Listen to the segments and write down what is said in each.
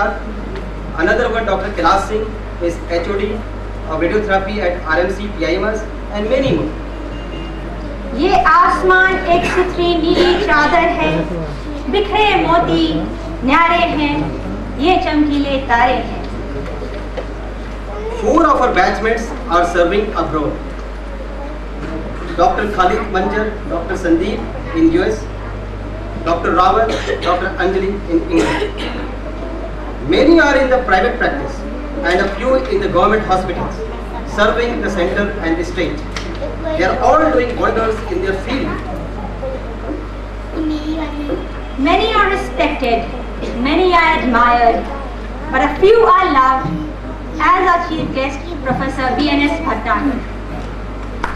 Star. Another one, Dr. Kailash Singh, is HOD of radiotherapy at RMC PIMS, and many more. ये आसमान एक सुथरी नीली चादर है, बिखरे मोती न्यारे हैं, ये चमकीले तारे हैं. 4 of our batchmates are serving abroad. Dr. Khalid Manjar, Dr. Sandeep in US, Dr. Rawat, Dr. Anjali in England. Many are in the private practice and a few in the government hospitals, serving the center and the state. They are all doing wonders in their field. Many are respected, many are admired, but a few are loved, as our chief guest, Professor B.N.S. Bhattacharya.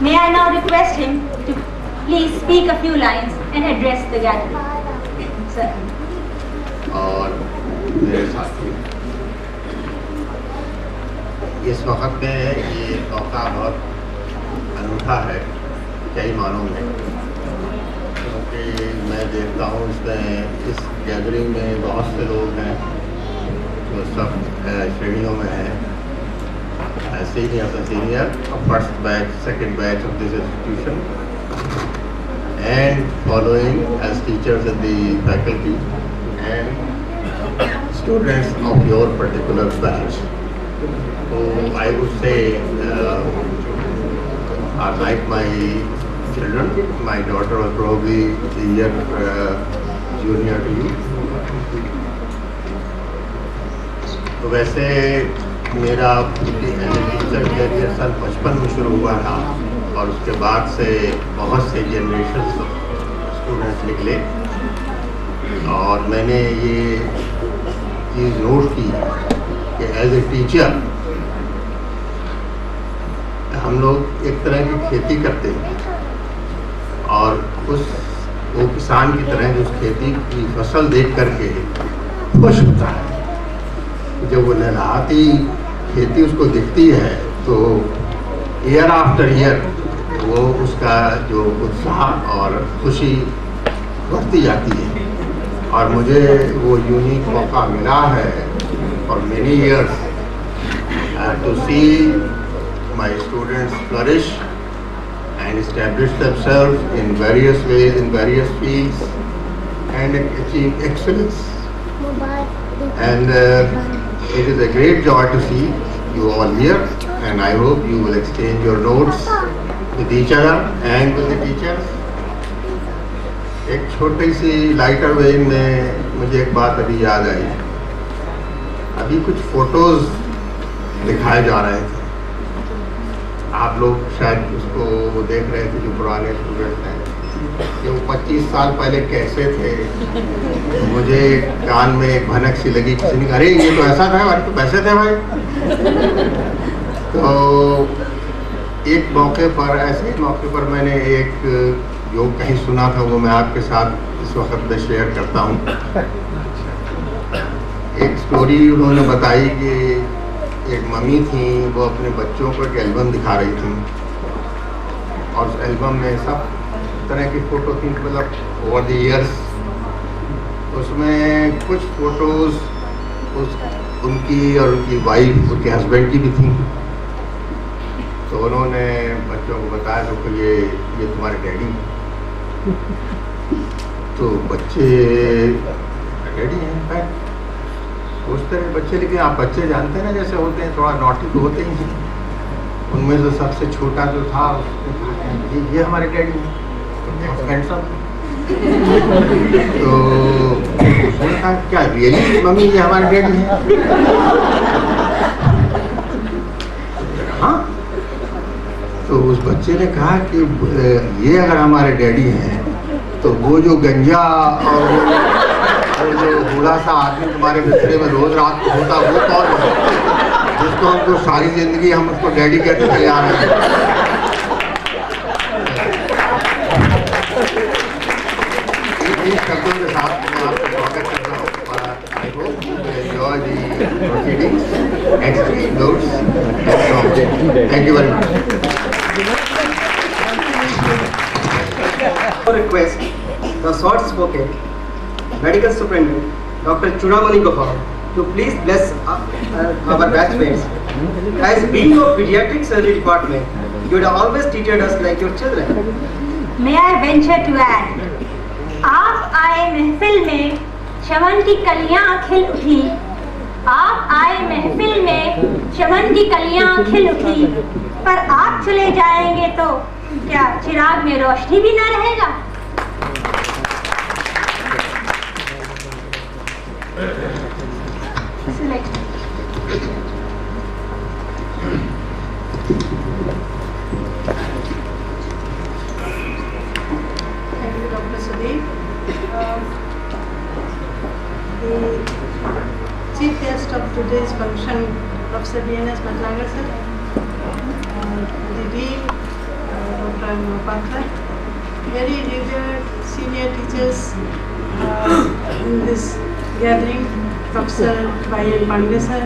May I now request him to please speak a few lines and address the gathering. Sir. और मेरे साथी, इस वक्त में ये मौका बहुत अनूठा है कई मानों में, क्योंकि मैं देखता हूँ इसमें इस गैदरिंग में बहुत से लोग हैं जो सब श्रेणियों में हैं, senior senior, first batch, second batch of this institution, and following as teachers in the faculty and students of your particular batch. So I would say are like my children. My daughter was probably a year junior to you. तो वैसे मेरा teacher career सन 55 में शुरू हुआ था और उसके बाद से बहुत से जनरेशन स्टूडेंट्स निकले और मैंने ये चीज़ नोट की कि एज ए टीचर हम लोग एक तरह की खेती करते हैं और वो किसान की तरह जो उस खेती की फसल देख करके खुश होता है, जब वो लहलहाती खेती उसको दिखती है तो ईयर आफ्टर ईयर वो उसका जो उत्साह और खुशी बढ़ती जाती है. और मुझे वो यूनिक मौका मिला है for many years to see my students flourish and establish themselves in various ways, in various fields, and achieve excellence. And it is a great joy to see you all here, and I hope you will exchange your notes with each other and with the teachers. एक छोटी सी lighter when में मुझे एक बात अभी याद आई. अभी कुछ फोटोज दिखाए जा रहे थे, आप लोग शायद उसको देख रहे थे जो पुराने स्टूडेंट्स हैं कि वो 25 साल पहले कैसे थे. तो मुझे कान में एक भनक सी लगी, किसी ने कहा अरे ये तो ऐसा था, अरे तो कैसे थे भाई. तो एक मौके पर, ऐसे मौके पर मैंने एक जो कहीं सुना था वो मैं आपके साथ इस वक्त में शेयर करता हूँ. एक स्टोरी उन्होंने बताई कि एक मम्मी थी, वो अपने बच्चों को एक एल्बम दिखा रही थी और उस एल्बम में सब तरह की फ़ोटो थी, मतलब ओवर द ईयर्स. उसमें कुछ फ़ोटोज़ उनकी और उनकी वाइफ, उनके हस्बैंड की भी थी. तो उन्होंने बच्चों को बताया तो ये तुम्हारे डैडी. तो बच्चे डैडी हैं, सोचते रहे बच्चे, लेकिन आप बच्चे जानते हैं ना जैसे होते हैं, थोड़ा नॉटी तो होते ही हैं. उनमें से सबसे छोटा जो था ये हमारे डैडी हैं, हैंडसम. तो उसने कहा क्या रियली मम्मी ये हमारे डैडी हैं? हाँ. तो उस बच्चे ने कहा कि ये अगर हमारे डैडी हैं तो वो जो गंजा और वो जो बूढ़ा सा आदमी तुम्हारे बिस्तरे में रोज रात को होता वो कौन है, जिसको हमको सारी जिंदगी हम उसको डैडी कहते चले आ रहे हैं. इन शब्दों के साथ मैं आपको स्वागत करता हूँ. I hope you enjoy the proceedings, exchange notes. Thank you very much. Request the short-spoken Medical Superintendent Dr. Chudamani Gopal to please bless our batchmates. As being of pediatric surgery department, you would have always treated us like your children. May I venture to add, आप आए महफिल में चमन की कलियां खिल उठी, आप आए महफिल में चमन की कलियां खिल उठी, पर आप चले जाएंगे तो क्या चिराग में रोशनी भी ना रहेगा? The chief guest of today's function, Professor B.N.S. Bhatnagar sir, the Dean, Dr. Mbbs, very revered senior teachers in this gathering, Professor Y.N. Pandey sir,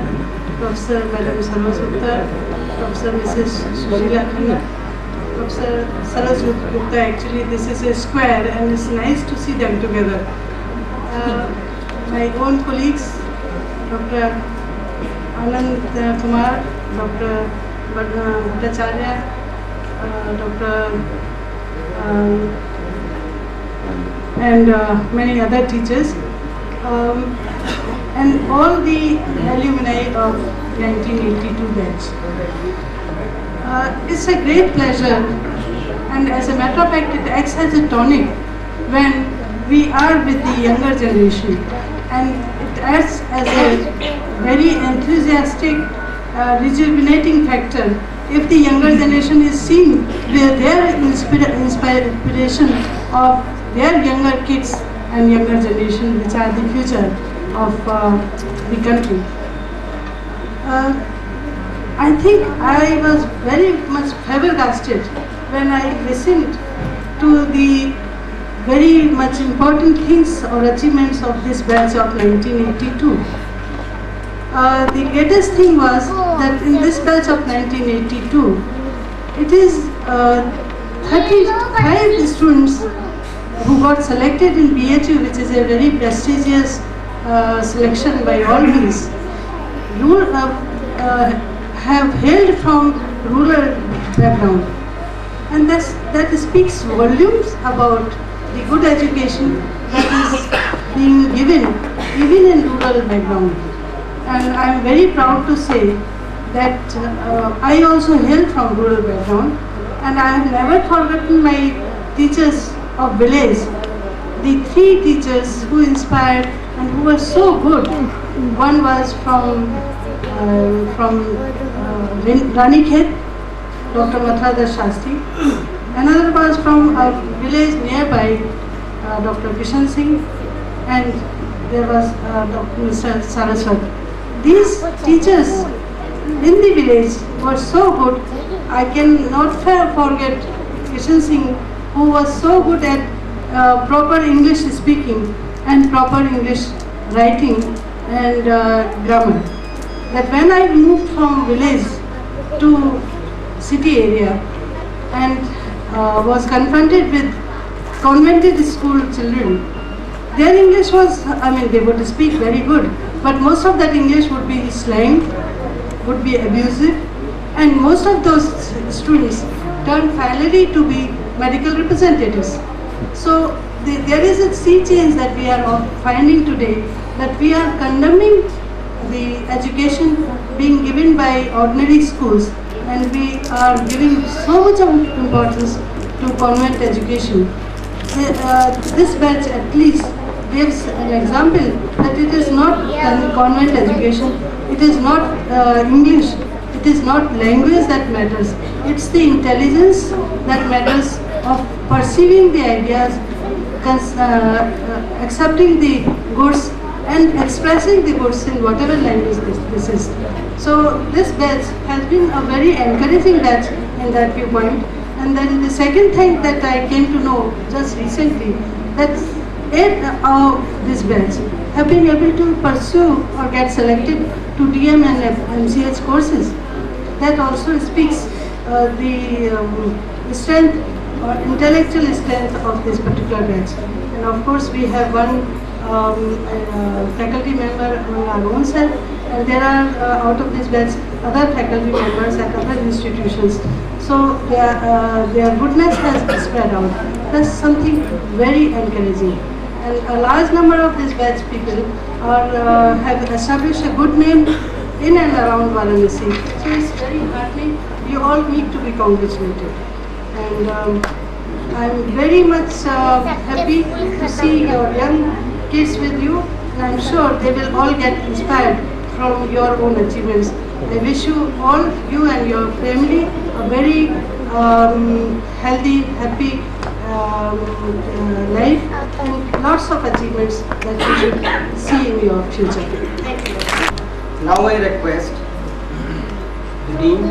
Professor Madam Sarvasutta, Professor Mrs. Sushila Khanna, Professor Saraj Gupta. Actually this is a square and it's nice to see them together. My own colleagues, Dr. Anand Kumar, Dr. Bhattacharya, Dr. and many other teachers, and all the alumni of 1982 batch. It's a great pleasure, and as a matter of fact, it acts as a tonic when we are with the younger generation, and it acts as a very enthusiastic, rejuvenating factor if the younger generation is seen with their inspiration of their younger kids and younger generation, which are the future of the country. I think I was very much flabbergasted when I listened to the very much important things or achievements of this batch of 1982. The greatest thing was that in this batch of 1982, it is 35 students who got selected in BHU, which is a very prestigious selection by all means, have hailed from rural background, and that speaks volumes about the good education that is being given even in rural background. And I am very proud to say that I also hail from rural background, and I have never forgotten my teachers of village, the three teachers who inspired and who were so good. One was from Ranikhet, Dr. Mathradar Shastri. Another was from a village nearby, Dr. Kishan Singh, and there was Dr. Mr. Saraswat. These teachers in the village were so good. I cannot forget Kishan Singh, who was so good at proper English speaking and proper English writing and grammar, that when I moved from village to city area and was confronted with convented school children, their English was, they would speak very good, but most of that English would be slang, would be abusive, and most of those students turned finally to be medical representatives. So there is a sea change that we are finding today, that we are condemning the education being given by ordinary schools, and we are giving so much of importance to convent education. This batch at least gives an example that it is not convent education, it is not English, it is not language that matters, it's the intelligence that matters of perceiving the ideas, accepting the goods and expressing the goods in whatever language this is. So this batch has been a very encouraging batch in that viewpoint. And then the second thing that I came to know just recently, that 8 of this batch have been able to pursue or get selected to DM and MCH courses. That also speaks the strength or intellectual strength of this particular batch. And of course we have one faculty member among our own self, and there are out of this batch other faculty members at other institutions. So their goodness has spread out. That's something very encouraging. And a large number of this batch people have established a good name in and around Varanasi. So it's very heartening. You all need to be congratulated. And I'm very much happy to see your young kids with you, and I'm sure they will all get inspired from your own achievements. I wish you all, you and your family, a very healthy, happy life and lots of achievements that you should see in your future. Thank you. Now I request the Dean,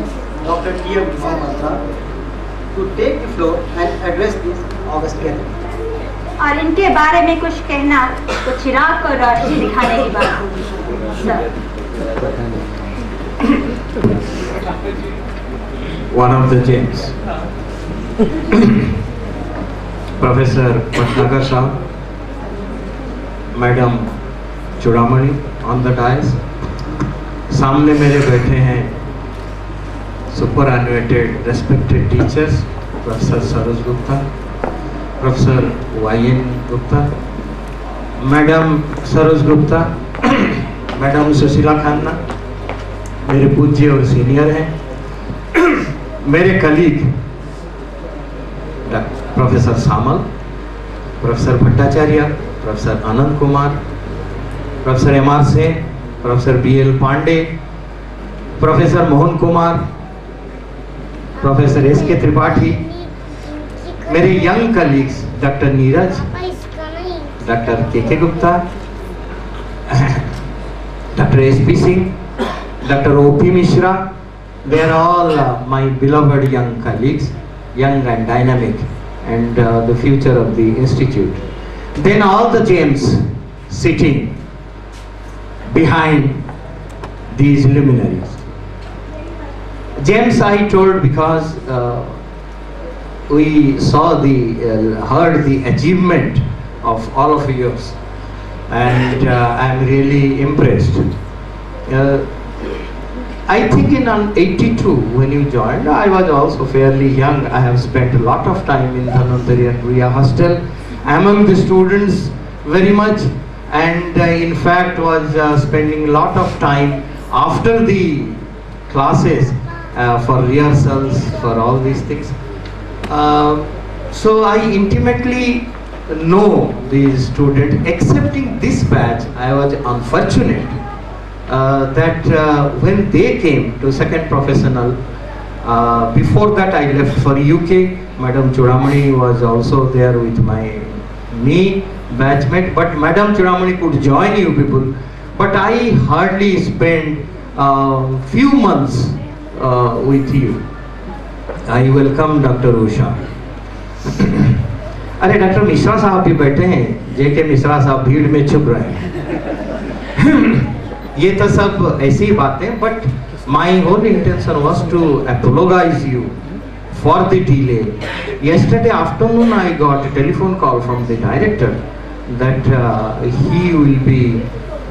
Dr. T.M. Matra, to take the floor and address this August gathering. और इनके बारे में कुछ कहना तो चिराग को रोशनी दिखाने की बात होगी। Sir. One of the James, Professor Bhatnagar Shah, Madam Chudamani on the dais. सामने मेरे बैठे हैं superannuated respected teachers, Professor Saroj Gupta, Professor Y.N. Gupta, Madam Saroj Gupta, Madam Sushila Khanna, मेरे पूज्य और सीनियर हैं, मेरे colleague professor Samal, professor Bhattacharya, professor Anand Kumar, professor M.R. Sen, professor B.L. Pande, professor Mohan Kumar, professor S.K. Tripathi, मेरे young colleagues doctor Neeraj, doctor K Gupta, doctor S.P. Singh, Dr. O.P. Mishra, they are all my beloved young colleagues, young and dynamic, and the future of the institute. Then all the James sitting behind these luminaries. James I told because we saw heard the achievement of all of yours, and I am really impressed. I think in 82 when you joined, I was also fairly young. I have spent a lot of time in Dhanvantari and Riya hostel among the students very much, and in fact was spending a lot of time after the classes for rehearsals, for all these things. So I intimately know these students. Excepting this batch, I was unfortunate that when they came to second professional, before that I left for UK. Madam Chudamani was also there with me batchmate, but Madam Chudamani could join you people, but I hardly spent few months with you. I welcome Dr. Usha. अरे doctor Mishra साहब भी बैठे हैं, जेके मिश्रा साहब भीड़ में छुप रहे हैं। ये तो सब ऐसी बातें, but my whole intention was to apologize you for the delay. Yesterday afternoon I got a telephone call from the director that he will be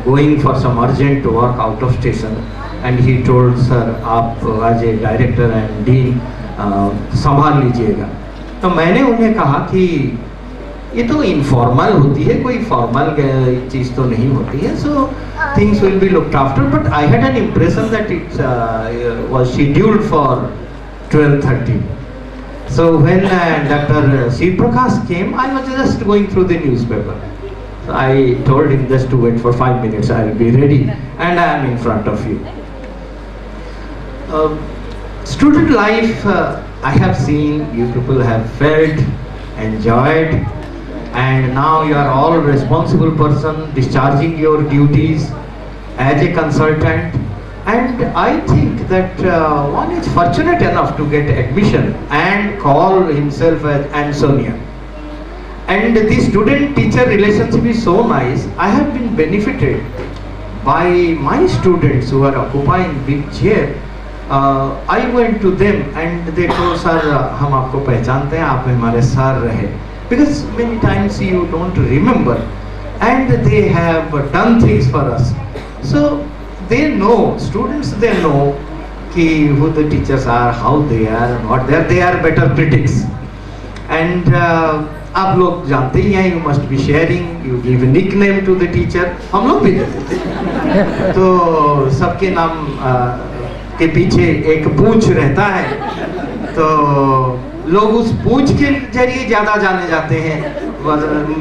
going for some urgent work out of station, and he told sir आप as a director and dean संभाल लीजिएगा। तो मैंने उन्हें कहा कि ये तो इनफॉर्मल होती है, कोई फॉर्मल चीज तो नहीं होती है, so things will be looked after, but I had an impression that it was scheduled for 12:30. So when Dr. C. Prakash came, I was just going through the newspaper. So I told him just to wait for 5 minutes, I will be ready, and I am in front of you. Student life, I have seen you people have felt, enjoyed, and now you are all responsible person discharging your duties as a consultant, and I think that one is fortunate enough to get admission and call himself as Ansonia. And the student-teacher relationship is so nice. I have been benefited by my students who are occupying big chair. I went to them and they told, sir, हम आपको पहचानते हैं, आप हमारे sir रहे. Because many times you don't remember and they have done things for us. So they know, students they know ki who the teachers are, how they are and what they are better critics. And आप लोग जानते ही हैं, you must be sharing, you give a nickname to the teacher. हम लोग भी देते थे। तो सबके नाम के पीछे एक पूछ रहता है, तो लोग उस पूछ के जरिए ज़्यादा जाने जाते हैं।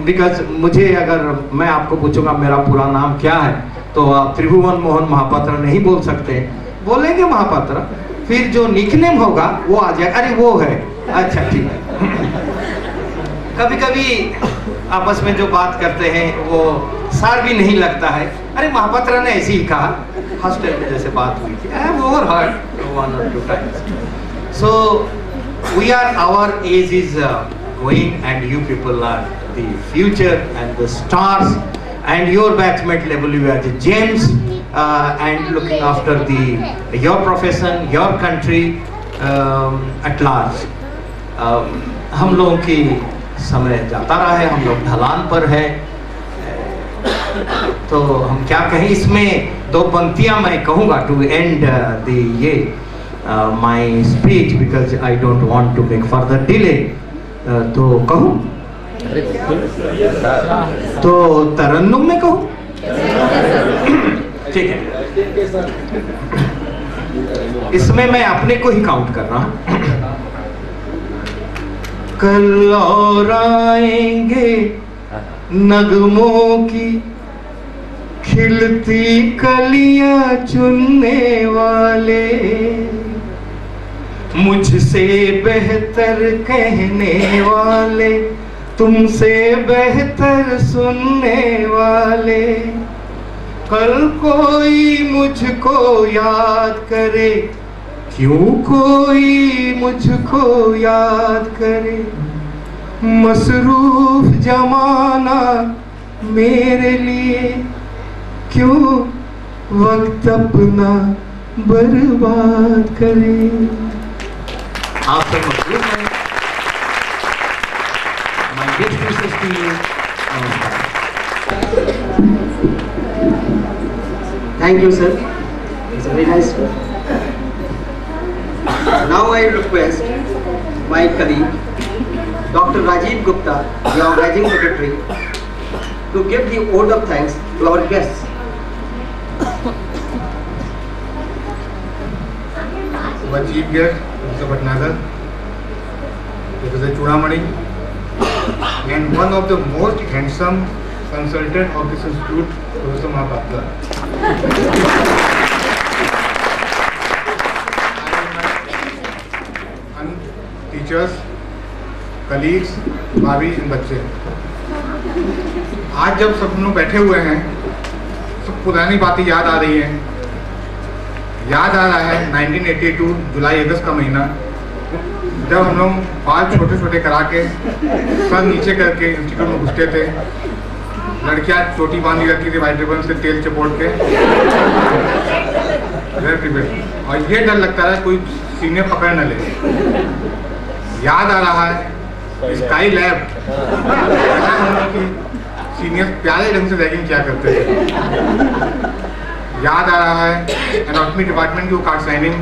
बिकॉज मुझे, अगर मैं आपको पूछूंगा मेरा पूरा नाम क्या है, तो आप त्रिभुवन मोहन महापात्र नहीं बोल सकते, बोलेंगे महापात्र, फिर जो निकनेम होगा वो आ जाएगा, अरे वो है, अच्छा ठीक है। कभी कभी आपस में जो बात करते हैं वो सार भी नहीं लगता है, अरे महापात्र ने ऐसे ही कहा, हॉस्टल में जैसे बात हुई थी, I have overheard 1 or 2 times. So we are, our age is going, and you people are the future and the stars, and your batchmate level you are the gems, and looking after your profession, your country at large. हम लोगों की समय जाता रहा है, हम लोग ढलान पर है, तो हम क्या कहें, इसमें 2 पंक्तियां मैं कहूँगा to end my speech, because I don't want to make further delay. तो कहूँ, तो तरन्नुम में कहूँ, ठीक है। इसमें मैं अपने को ही काउंट कर रहा हूँ। कल और आएंगे नगमों की खिलती कलियां चुनने वाले, मुझसे बेहतर कहने वाले, तुमसे बेहतर सुनने वाले। कल कोई मुझको याद करे, क्यों कोई मुझको याद करे, मसरूफ जमाना मेरे लिए, क्यों वक्त अपना बर्बाद करे। आपसे मसरूफ है। My best wishes to you. नमस्कार। Thank you, sir. It's a very nice word. Now I request my colleague, Dr. Rajiv Gupta, the organizing secretary, to give the vote of thanks to our guests. Our chief guest, Mr. Bhatnagar, Professor Chudamani, and one of the most handsome consultant of this institute, Professor Mahapatra. And teachers, colleagues, भाभी and बच्चे, आज जब सब लोग बैठे हुए हैं, सब पुरानी बातें याद आ रही हैं। याद आ रहा है 1982 जुलाई अगस्त का महीना, जब हम लोग बाल छोटे छोटे करा के सर नीचे करके इंस्टीट्यूट में घुसते थे। लड़कियां चोटी बांधी रखती थी वाइट रिबन से तेल चिपोट के, और ये डर लगता रहा कोई सीनियर पकड़ न ले। याद आ रहा है स्काई लैब, हम लोग की सीनियर प्यारे ढंग से रैगिंग क्या करते थे। याद आ रहा है एनाटॉमी डिपार्टमेंट की वो कार्ड साइनिंग,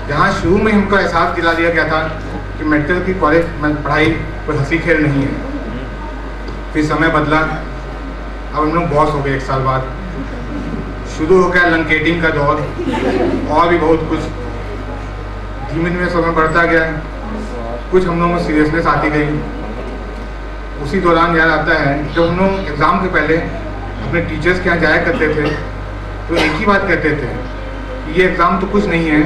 जहाँ शुरू में हमको एहसास दिला दिया गया था कि मेडिकल की कॉलेज में पढ़ाई कोई हंसी खेल नहीं है। फिर समय बदला, अब हम लोग बॉस हो गए। 1 साल बाद शुरू हो गया लंकेटिंग का दौर, और भी बहुत कुछ। धीमे धीमे समय बढ़ता गया, कुछ हम लोगों में सीरियसनेस आती गई। उसी दौरान याद आता है जब हम लोग एग्ज़ाम के पहले अपने टीचर्स के यहाँ जाया करते थे, तो एक ही बात कहते थे कि ये एग्ज़ाम तो कुछ नहीं है,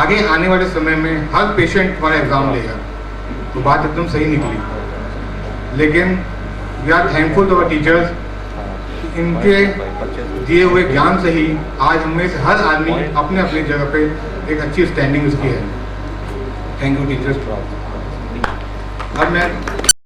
आगे आने वाले समय में हर पेशेंट तुम्हारा एग्ज़ाम लेगा। तो बात एकदम सही निकली। लेकिन we are thankful to our teachers, इनके दिए हुए ज्ञान से ही आज हमें से हर आदमी अपने अपनी जगह पे एक अच्छी स्टैंडिंग उसकी है। Thank you teachers. अब मैं